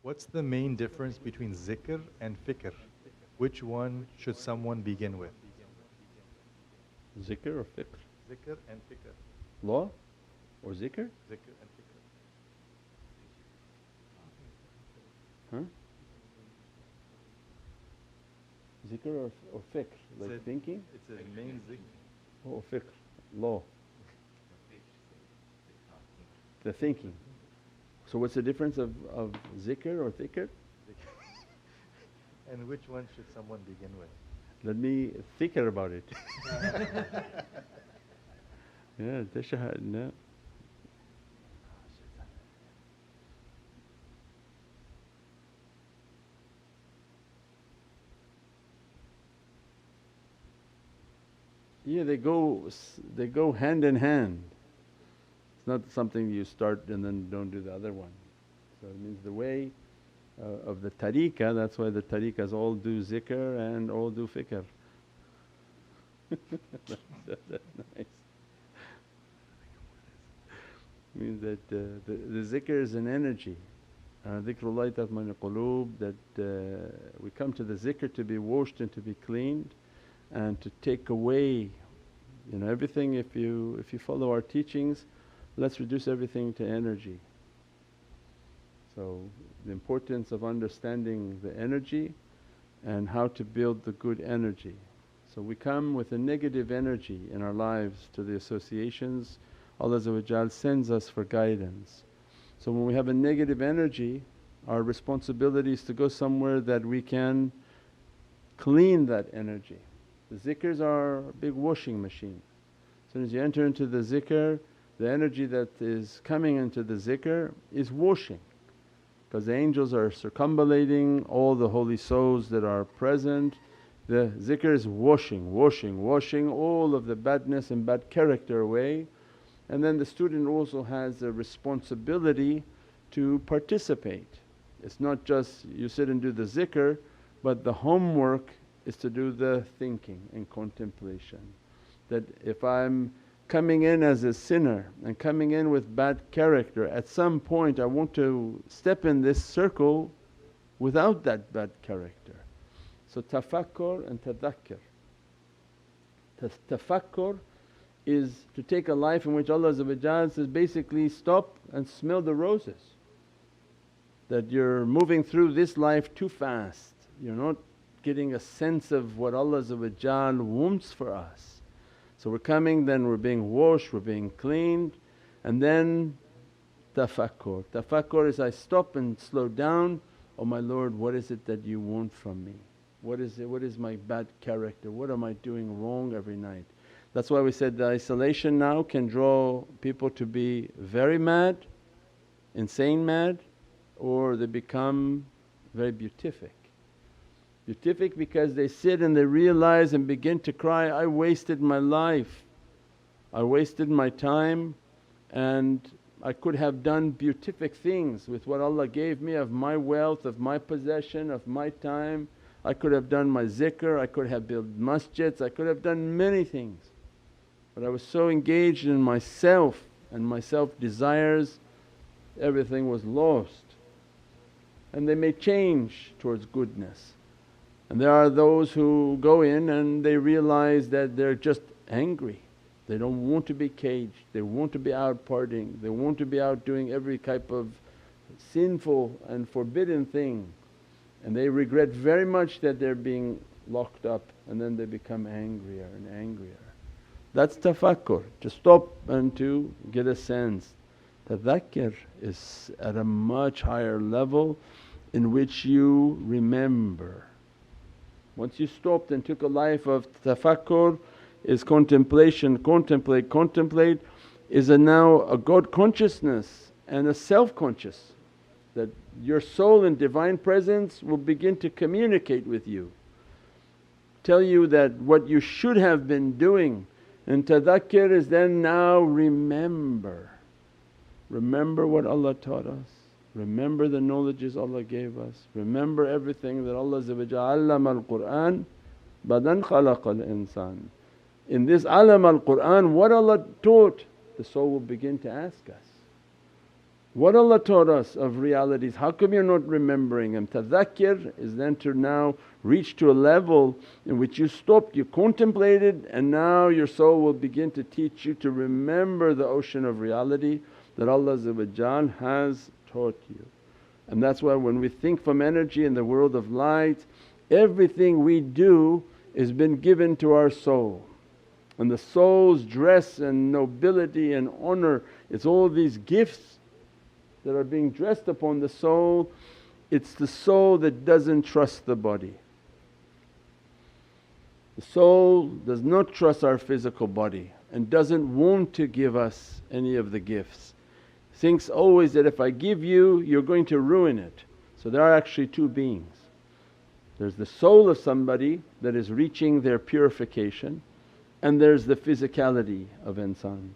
What's the main difference between zikr and fikr? Which one should someone begin with? Zikr or fiqh? Zikr and fikr. Law or zikr? Zikr and fikr. Huh? Zikr or fiqh? Like Said thinking? it's a main zikr. Or fiqh? Law. The thinking. So what's the difference of zikr or dhikr? And which one should someone begin with? Let me think about it. Yeah, tashahhud, no. Yeah, they go hand in hand. It's not something you start and then don't do the other one. So it means the way of the tariqah, that's why the tariqahs all do zikr and all do fikr. That's nice. Means that the zikr is an energy. Dhikrullahi tatma'innu quloob, that we come to the zikr to be washed and to be cleaned and to take away everything. If you follow our teachings, let's reduce everything to energy. So the importance of understanding the energy and how to build the good energy. So we come with a negative energy in our lives to the associations, Allah sends us for guidance. So when we have a negative energy, our responsibility is to go somewhere that we can clean that energy. The zikrs are a big washing machine. As soon as you enter into the zikr, the energy that is coming into the zikr is washing, because the angels are circumambulating all the holy souls that are present. The zikr is washing all of the badness and bad character away. And then the student also has a responsibility to participate. It's not just you sit and do the zikr, but the homework is to do the thinking and contemplation. That if I'm coming in as a sinner and coming in with bad character, at some point I want to step in this circle without that bad character. So tafakkur and tadhakkar. Tafakkur is to take a life in which Allah says basically stop and smell the roses. That you're moving through this life too fast, you're not getting a sense of what Allah wants for us. So we're coming, then we're being washed, we're being cleaned, and then tafakkur. Tafakkur is I stop and slow down, oh my Lord, what is it that you want from me? What is it? What is my bad character? What am I doing wrong every night? That's why we said the isolation now can draw people to be very mad, insane mad, or they become very beatific. Beatific because they sit and they realize and begin to cry, I wasted my life, I wasted my time, and I could have done beatific things with what Allah gave me of my wealth, of my possession, of my time. I could have done my zikr, I could have built masjids, I could have done many things. But I was so engaged in myself and my self desires, everything was lost. And they may change towards goodness. And there are those who go in and they realize that they're just angry. They don't want to be caged, they want to be out partying, they want to be out doing every type of sinful and forbidden thing. And they regret very much that they're being locked up, and then they become angrier and angrier. That's tafakkur, to stop and to get a sense. Tadhakkar is at a much higher level in which you remember. Once you stopped and took a life of tafakkur, is contemplation, contemplate is now a God consciousness and a self-conscious, that your soul in Divine Presence will begin to communicate with you, tell you that what you should have been doing. And tadhakkar is then now remember what Allah taught us, remember the knowledges Allah gave us, remember everything that Allah allama al-Qur'an badan khalaqal insan. In this allama al-Qur'an what Allah taught, the soul will begin to ask us. What Allah taught us of realities, how come you're not remembering them? Tadhakkir is then to now reach to a level in which you stopped, you contemplated, and now your soul will begin to teach you to remember the ocean of reality that Allah has taught you. And that's why when we think from energy in the world of light, everything we do is been given to our soul. And the soul's dress and nobility and honour, it's all these gifts that are being dressed upon the soul. It's the soul that doesn't trust the body. The soul does not trust our physical body and doesn't want to give us any of the gifts. Thinks always that if I give you, you're going to ruin it. So there are actually two beings. There's the soul of somebody that is reaching their purification, and there's the physicality of insan.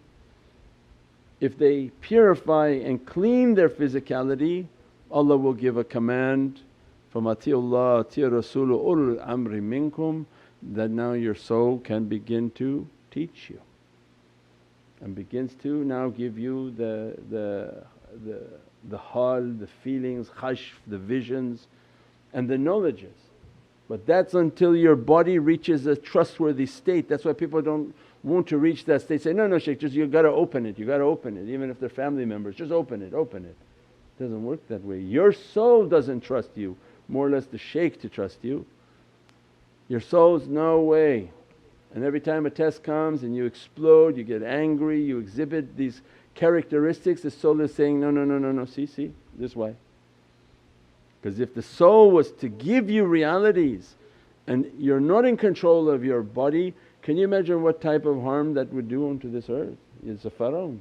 If they purify and clean their physicality, Allah will give a command from Atiullah, Ati Rasulu ulul amri minkum, that now your soul can begin to teach you and begins to now give you the hal, the feelings, kashf, the visions and the knowledges. But that's until your body reaches a trustworthy state. That's why people don't want to reach that state. Say, no shaykh, just you got to open it, you got to open it, even if they're family members, just open it, open it. It doesn't work that way. Your soul doesn't trust you, more or less the shaykh to trust you. Your soul's no way. And every time a test comes and you explode, you get angry, you exhibit these characteristics, the soul is saying, no, see, this way. Because if the soul was to give you realities and you're not in control of your body, can you imagine what type of harm that would do onto this earth? It's a pharaoh.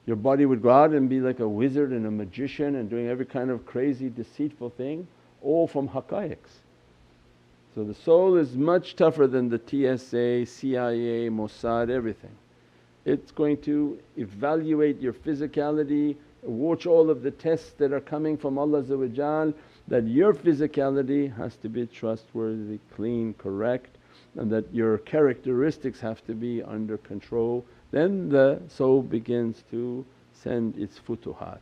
Your body would go out and be like a wizard and a magician and doing every kind of crazy deceitful thing, all from haqqaiqs. So the soul is much tougher than the TSA, CIA, Mossad, everything. It's going to evaluate your physicality, watch all of the tests that are coming from Allah, that your physicality has to be trustworthy, clean, correct, and that your characteristics have to be under control. Then the soul begins to send its futuhats,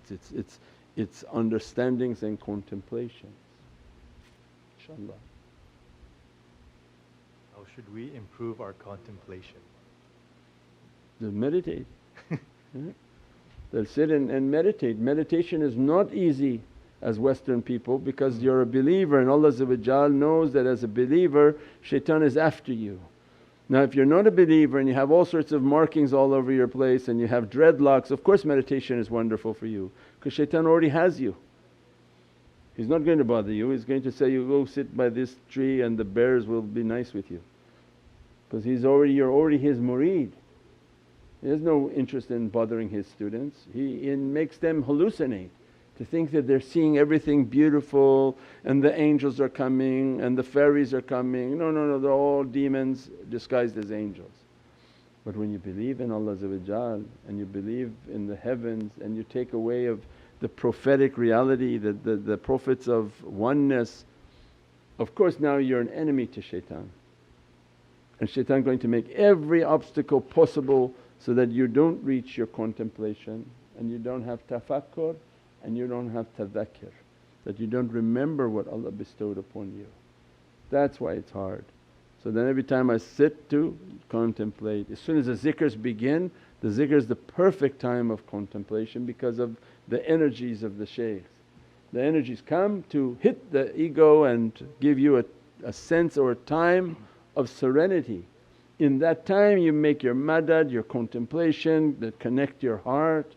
its understandings and contemplations, inshaAllah. How should we improve our contemplation? Just meditate. They'll sit and meditate. Meditation is not easy as Western people, because you're a believer and Allah knows that as a believer shaitan is after you. Now if you're not a believer and you have all sorts of markings all over your place and you have dreadlocks, of course meditation is wonderful for you because shaitan already has you. He's not going to bother you, he's going to say, you go sit by this tree and the bears will be nice with you, because you're already his murid. He has no interest in bothering his students. He makes them hallucinate to think that they're seeing everything beautiful and the angels are coming and the fairies are coming. No, they're all demons disguised as angels. But when you believe in Allah and you believe in the heavens and you take away of the prophetic reality, the prophets of oneness, of course now you're an enemy to shaitan. And shaitan going to make every obstacle possible so that you don't reach your contemplation and you don't have tafakkur and you don't have tadhakkir, that you don't remember what Allah bestowed upon you. That's why it's hard. So then every time I sit to contemplate, as soon as the zikrs begin, the zikr is the perfect time of contemplation because of the energies of the shaykhs. The energies come to hit the ego and give you a sense or a time of serenity. In that time you make your madad, your contemplation that connect your heart,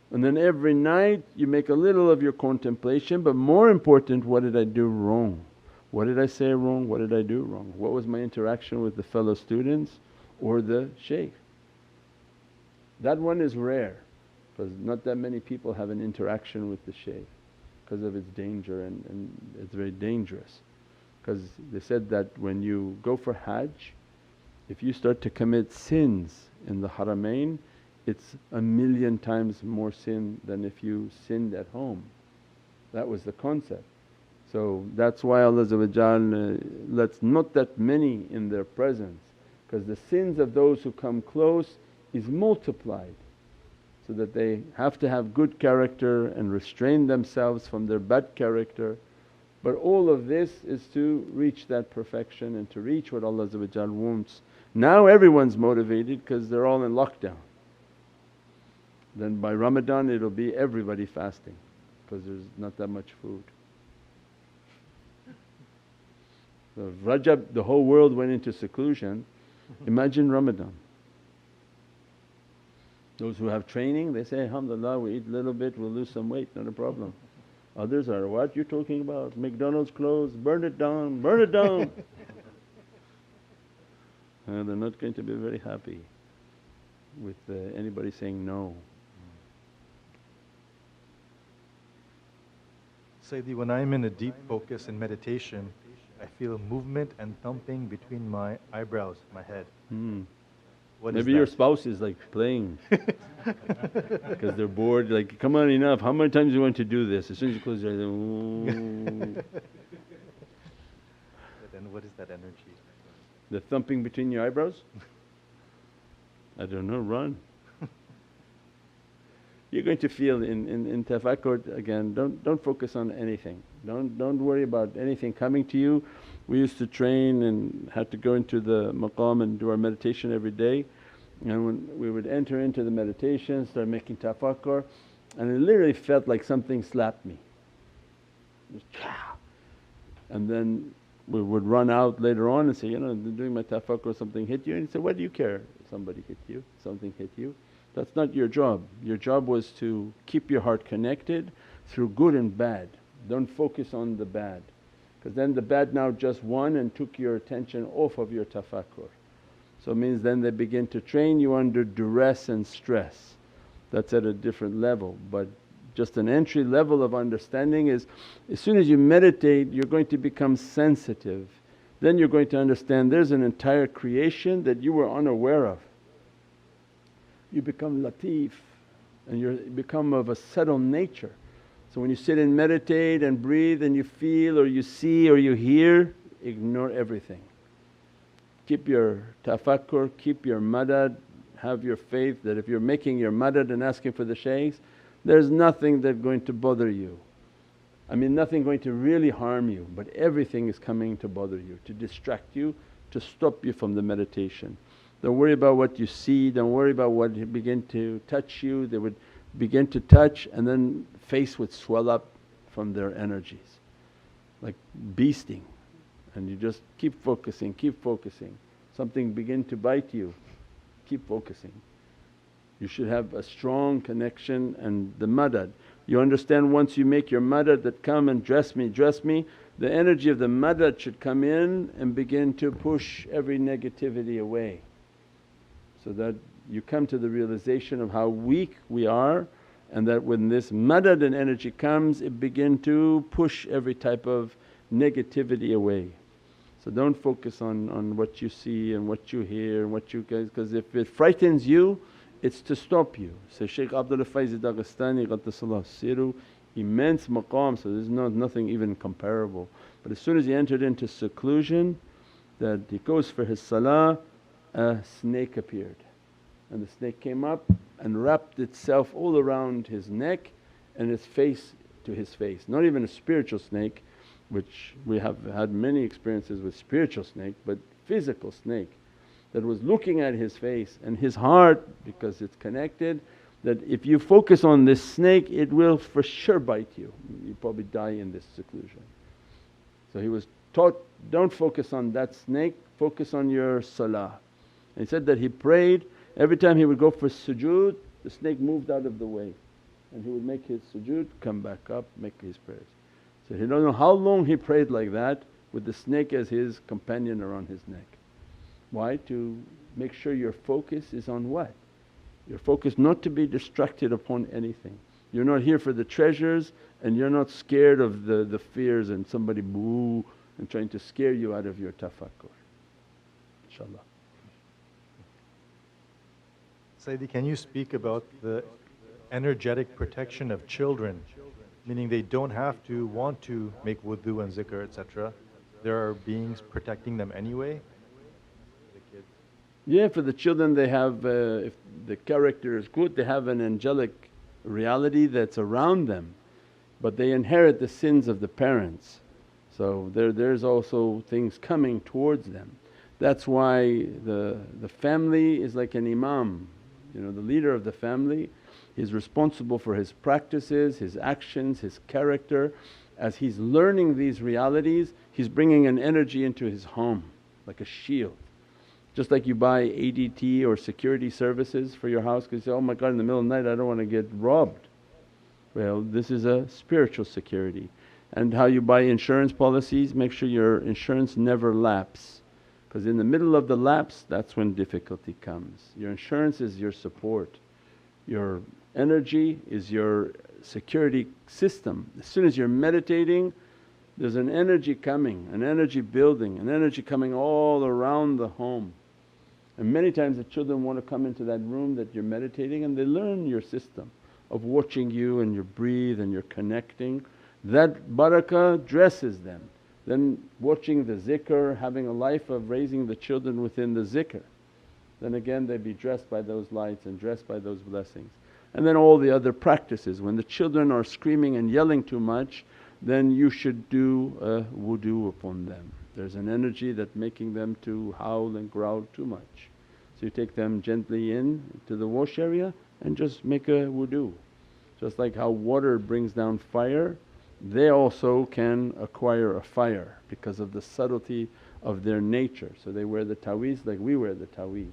and then every night you make a little of your contemplation. But more important, what did I do wrong? What did I say wrong? What did I do wrong? What was my interaction with the fellow students or the shaykh? That one is rare because not that many people have an interaction with the shaykh because of its danger, and it's very dangerous. Because they said that when you go for Hajj, if you start to commit sins in the Haramain, it's 1,000,000 times more sin than if you sinned at home. That was the concept. So that's why Allah lets not that many in their presence, because the sins of those who come close is multiplied. so that they have to have good character and restrain themselves from their bad character. But all of this is to reach that perfection and to reach what Allah wants. Now everyone's motivated because they're all in lockdown. Then by Ramadan it'll be everybody fasting because there's not that much food. So if Rajab the whole world went into seclusion, imagine Ramadan. Those who have training they say, alhamdulillah, we eat a little bit, we'll lose some weight, not a problem. Others are, what you talking about? McDonald's closed, burn it down, burn it down. They're not going to be very happy with anybody saying no. Sayyidi, when I'm in a deep focus in meditation, I feel movement and thumping between my eyebrows, my head. What is Maybe your that? spouse is like playing because they're bored, like, come on, enough, how many times do you want to do this? As soon as you close your eyes, But then what is that energy? the thumping between your eyebrows? I don't know, run. You're going to feel in tafakkur again, don't focus on anything. Don't worry about anything coming to you. We used to train and had to go into the maqam and do our meditation every day, and when we would enter into the meditation, start making tafakkur, and it literally felt like something slapped me. Just and then we would run out later on and say, doing my tafakkur, something hit you, and he said, what do you care? Somebody hit you, something hit you. That's not your job. Your job was to keep your heart connected through good and bad. Don't focus on the bad, because then the bad now just won and took your attention off of your tafakkur. So it means then they begin to train you under duress and stress. That's at a different level, but just an entry level of understanding is, as soon as you meditate you're going to become sensitive. Then you're going to understand there's an entire creation that you were unaware of. You become latif and you become of a settled nature. So when you sit and meditate and breathe and you feel or you see or you hear, ignore everything. Keep your tafakkur, keep your madad, have your faith that if you're making your madad and asking for the shaykhs, there's nothing that's going to bother you. I mean nothing going to really harm you, but everything is coming to bother you, to distract you, to stop you from the meditation. Don't worry about what you see, don't worry about what begin to touch you. They would begin to touch and then face would swell up from their energies like beasting, and you just keep focusing, something begin to bite you, keep focusing. You should have a strong connection and the madad. You understand once you make your madad that come and dress me, the energy of the madad should come in and begin to push every negativity away, so that you come to the realization of how weak we are, and that when this madad and energy comes it begin to push every type of negativity away. So don't focus on what you see and what you hear and what you guys, because if it frightens you it's to stop you. So Shaykh Abdul Faiz Dagestani Qaddasallahu Siru, immense maqam, so there's nothing even comparable. But as soon as he entered into seclusion, that he goes for his salah, a snake appeared, and the snake came up and wrapped itself all around his neck and his face to his face. Not even a spiritual snake, which we have had many experiences with spiritual snake, but physical snake that was looking at his face and his heart, because it's connected, that if you focus on this snake it will for sure bite you, you probably die in this seclusion. So he was taught, don't focus on that snake, focus on your salah. And he said that he prayed, every time he would go for sujood the snake moved out of the way, and he would make his sujood, come back up, make his prayers. So he don't know how long he prayed like that with the snake as his companion around his neck. Why? To make sure your focus is on what? Your focus not to be distracted upon anything. You're not here for the treasures, and you're not scared of the fears and somebody boo and trying to scare you out of your tafakkur, inshaAllah. Sayyidi, can you speak about the energetic protection of children, meaning they don't have to want to make wudu and zikr etc. There are beings protecting them anyway? The kids. Yeah, for the children they have, if the character is good, they have an angelic reality that's around them, but they inherit the sins of the parents. So there's also things coming towards them. That's why the family is like an imam, the leader of the family. He's responsible for his practices, his actions, his character. As he's learning these realities, he's bringing an energy into his home like a shield. Just like you buy ADT or security services for your house because you say, oh my God, in the middle of the night I don't want to get robbed. Well, this is a spiritual security. And how you buy insurance policies, make sure your insurance never lapse, because in the middle of the lapse that's when difficulty comes. Your insurance is your support, your energy is your security system. As soon as you're meditating, there's an energy coming, an energy building, an energy coming all around the home. And many times the children want to come into that room that you're meditating and they learn your system of watching you and you breathe and you're connecting. That barakah dresses them. Then watching the zikr, having a life of raising the children within the zikr, then again they be dressed by those lights and dressed by those blessings. And then all the other practices, when the children are screaming and yelling too much, then you should do a wudu upon them. There's an energy that's making them to howl and growl too much. So you take them gently in to the wash area and just make a wudu. Just like how water brings down fire, they also can acquire a fire because of the subtlety of their nature. So they wear the taweez like we wear the taweez.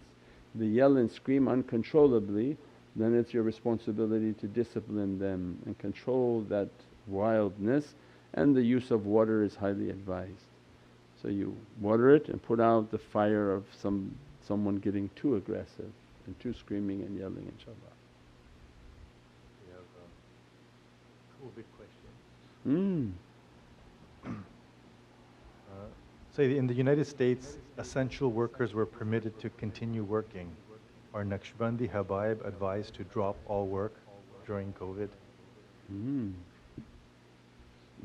They yell and scream uncontrollably, then it's your responsibility to discipline them and control that wildness, and the use of water is highly advised. So you water it and put out the fire of someone getting too aggressive and too screaming and yelling, inshaAllah. We have a COVID question. Say in the United States, essential workers were permitted to continue working. Are Naqshbandi Habaib advised to drop all work during COVID?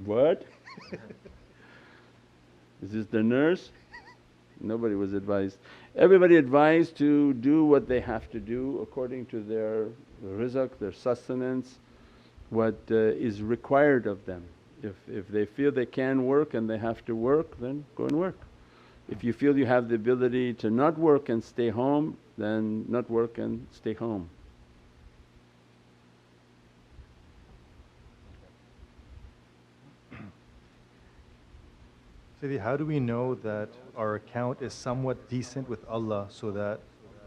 What? Is this the nurse? Nobody was advised. Everybody advised to do what they have to do according to their rizq, their sustenance, what is required of them. If they feel they can work and they have to work, then go and work. If you feel you have the ability to not work and stay home, then not work and stay home. Sayyidi, how do we know that our account is somewhat decent with Allah so that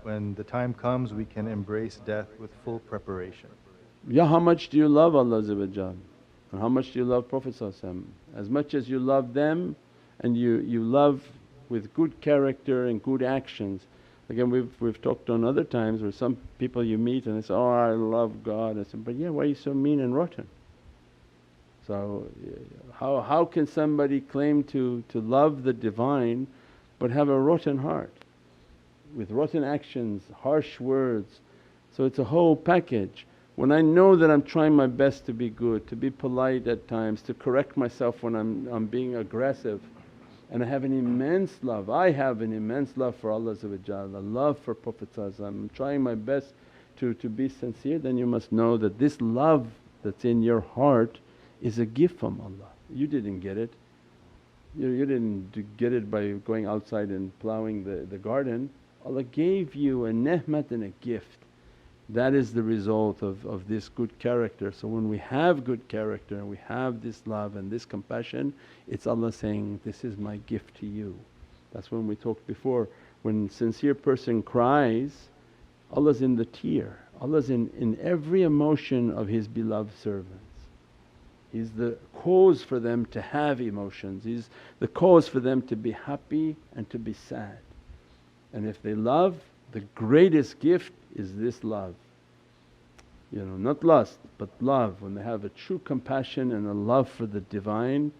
when the time comes we can embrace death with full preparation? Yeah, how much do you love Allah and how much do you love Prophet? As much as you love them and you love with good character and good actions. Again, we've talked on other times where some people you meet and they say, oh I love God. I said, but yeah, why are you so mean and rotten? So how can somebody claim to love the Divine but have a rotten heart with rotten actions, harsh words? So it's a whole package. When I know that I'm trying my best to be good, to be polite at times, to correct myself when I'm being aggressive, and I have an immense love, I have an immense love for Allah, a love for Prophet. I'm trying my best to be sincere, then you must know that this love that's in your heart is a gift from Allah. You didn't get it. You didn't get it by going outside and plowing the garden. Allah gave you a ni'mat and a gift. That is the result of this good character. So when we have good character and we have this love and this compassion, it's Allah saying, this is my gift to you. That's when we talked before, when sincere person cries, Allah's in the tear, Allah's in every emotion of His beloved servants. He's the cause for them to have emotions, He's the cause for them to be happy and to be sad. And if they love, the greatest gift is this love. Not lust but love. When they have a true compassion and a love for the Divine,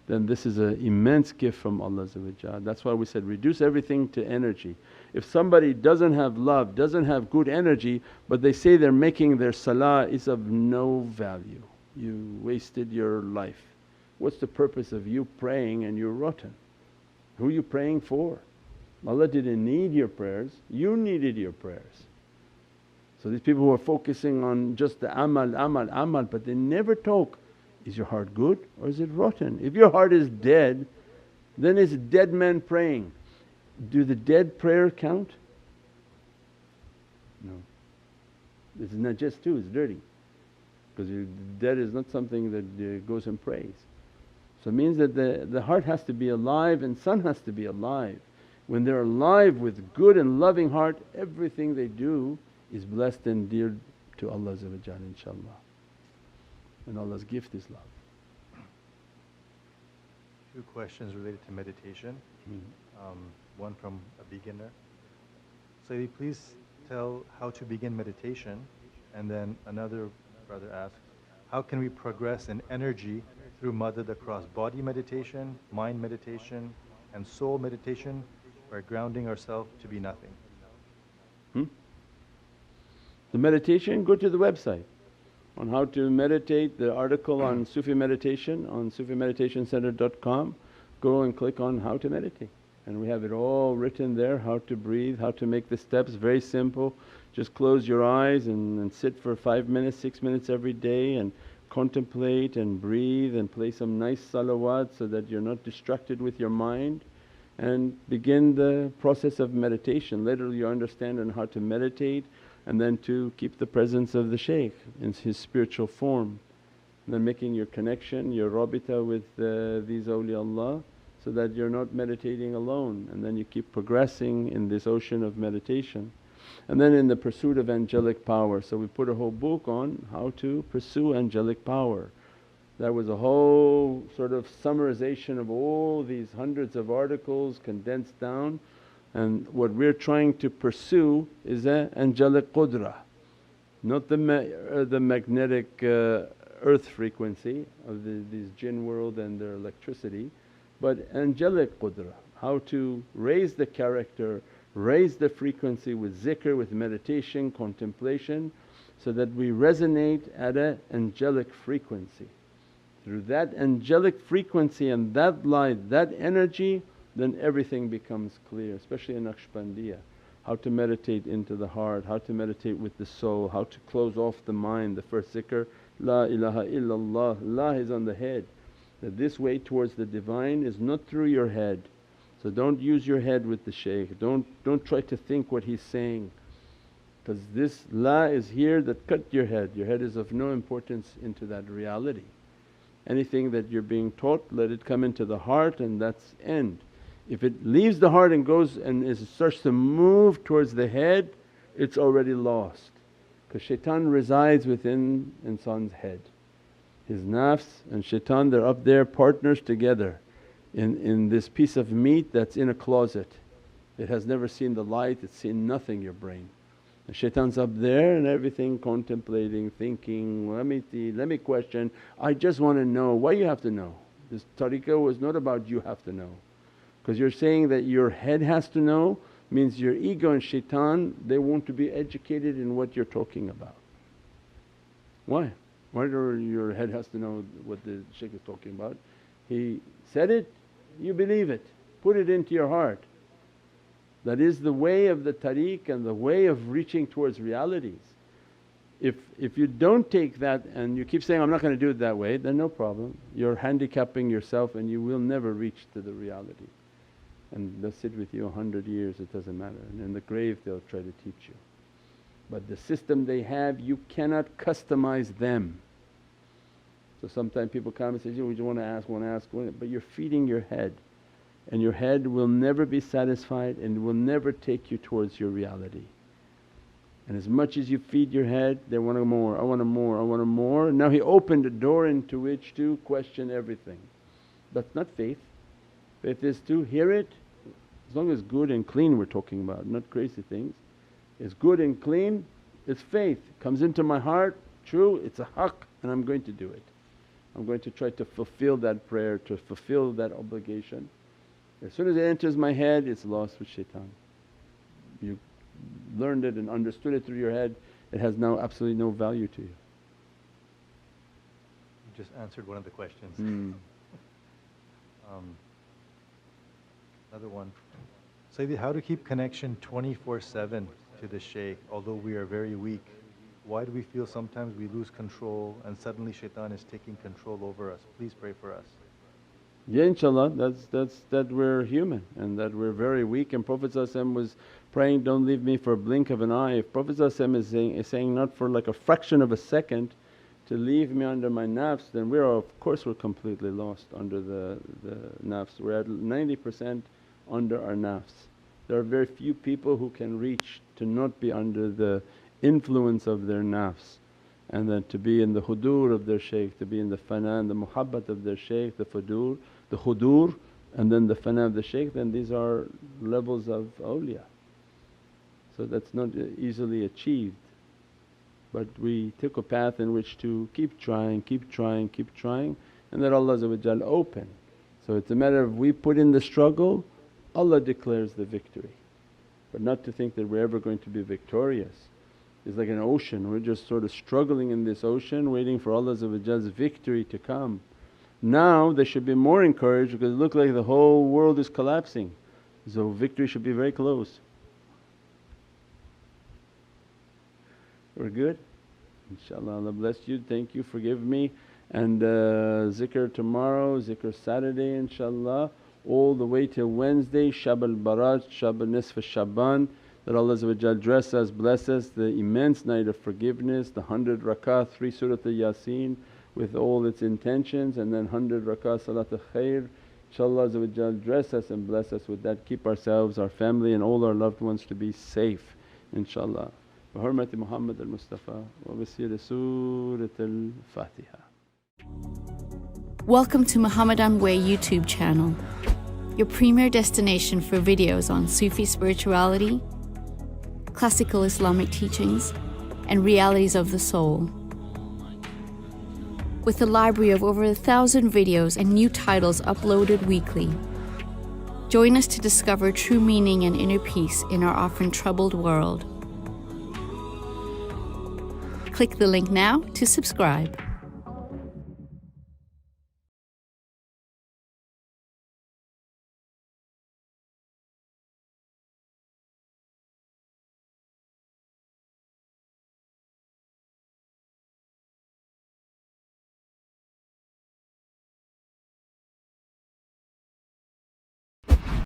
then this is an immense gift from Allah. That's why we said reduce everything to energy. If somebody doesn't have love, doesn't have good energy, but they say they're making their salah, is of no value. You wasted your life. What's the purpose of you praying and you're rotten? Who are you praying for? Allah didn't need your prayers, you needed your prayers. So these people who are focusing on just the amal, amal, amal, but they never talk, is your heart good or is it rotten? If your heart is dead, then it's dead man praying. Do the dead prayer count? No. It's najis too, it's dirty, because dead is not something that goes and prays. So it means that the heart has to be alive and sun has to be alive. When they're alive with good and loving heart, everything they do is blessed and dear to Allah inshaAllah. And Allah's gift is love. Two questions related to meditation. One from a beginner. Sayyidi, please tell how to begin meditation. And then another brother asks, how can we progress in energy through madad across body meditation, mind meditation and soul meditation by grounding ourselves to be nothing? The meditation, go to the website on how to meditate, the article on Sufi meditation on SufiMeditationCenter.com. Go and click on how to meditate, and we have it all written there, how to breathe, how to make the steps, very simple. Just close your eyes and sit for 5 minutes, 6 minutes every day and contemplate and breathe and play some nice salawat so that you're not distracted with your mind, and begin the process of meditation. Later you understand on how to meditate and then to keep the presence of the shaykh in his spiritual form. And then making your connection, your rabita with these awliyaullah, so that you're not meditating alone, and then you keep progressing in this ocean of meditation. And then in the pursuit of angelic power, so we put a whole book on how to pursue angelic power. That was a whole sort of summarization of all these hundreds of articles condensed down. And what we're trying to pursue is an angelic qudra, not the magnetic earth frequency of these jinn world and their electricity, but angelic qudra. How to raise the character, raise the frequency with zikr, with meditation, contemplation, so that we resonate at an angelic frequency. Through that angelic frequency and that light, that energy, then everything becomes clear, especially in Naqshbandiyya. How to meditate into the heart, how to meditate with the soul, how to close off the mind. The first zikr, La ilaha illallah, La is on the head. That this way towards the Divine is not through your head. So don't use your head with the shaykh, don't try to think what he's saying, because this La is here that cut your head is of no importance into that reality. Anything that you're being taught, let it come into the heart and that's end. If it leaves the heart and goes and starts to move towards the head, it's already lost, because shaitan resides within insan's head. His nafs and shaitan, they're up there partners together in this piece of meat that's in a closet. It has never seen the light, it's seen nothing, your brain. And shaitan's up there and everything contemplating, thinking, let me see, let me question, I just want to know. Why you have to know? This tariqah was not about you have to know, because you're saying that your head has to know, means your ego and shaitan, they want to be educated in what you're talking about. Why? Why do your head has to know what the shaykh is talking about? He said it, you believe it, put it into your heart. That is the way of the tariq and the way of reaching towards realities. If you don't take that and you keep saying, I'm not going to do it that way, then no problem. You're handicapping yourself and you will never reach to the reality. And they'll sit with you 100 years, it doesn't matter, and in the grave they'll try to teach you. But the system they have, you cannot customize them. So sometimes people come and say, we just want to ask, but you're feeding your head, and your head will never be satisfied and will never take you towards your reality. And as much as you feed your head, they want more, I want more, I want more. Now he opened a door into which to question everything. That's not faith. Faith is to hear it, as long as good and clean we're talking about, not crazy things. It's good and clean, it's faith, comes into my heart, true, it's a haqq, and I'm going to do it. I'm going to try to fulfill that prayer, to fulfill that obligation. As soon as it enters my head, it's lost with shaitan. You learned it and understood it through your head, it has now absolutely no value to you. You just answered one of the questions. Another one. Sayyidi, how to keep connection 24/7 to the Shaykh, although we are very weak, why do we feel sometimes we lose control and suddenly shaitan is taking control over us? Please pray for us. Yeah, inshaAllah, that we're human and that we're very weak, and Prophet was praying, don't leave me for a blink of an eye. If Prophet is saying not for like a fraction of a second to leave me under my nafs, then of course we're completely lost under the nafs. We're at 90% under our nafs. There are very few people who can reach to not be under the influence of their nafs, and then to be in the hudur of their shaykh, to be in the fana and the muhabbat of their shaykh, the hudur and then the fana of the shaykh, then these are levels of awliya. So that's not easily achieved. But we took a path in which to keep trying, and let Allah open. So it's a matter of we put in the struggle, Allah declares the victory. But not to think that we're ever going to be victorious. It's like an ocean, we're just sort of struggling in this ocean waiting for Allah's victory to come. Now they should be more encouraged because it looks like the whole world is collapsing, so victory should be very close. We're good? InshaAllah, Allah bless you, thank you, forgive me. And zikr tomorrow, zikr Saturday inshaAllah, all the way till Wednesday, Shab al-Barat, Shab al-Nisf al-Shaban. That Allah dress us, bless us, the immense night of forgiveness, the 100 rakah, 3 Surat al-Yasin with all its intentions, and then 100 rakah Salat al-Khair. InshaAllah dress us and bless us with that, keep ourselves, our family and all our loved ones to be safe inshaAllah. Bi hurmati Muhammad al-Mustafa wa bisiri Surat al-Fatiha. Welcome to Muhammadan Way YouTube channel, your premier destination for videos on Sufi spirituality, classical Islamic teachings and realities of the soul. With a library of over 1,000 videos and new titles uploaded weekly. Join us to discover true meaning and inner peace in our often troubled world. Click the link now to subscribe.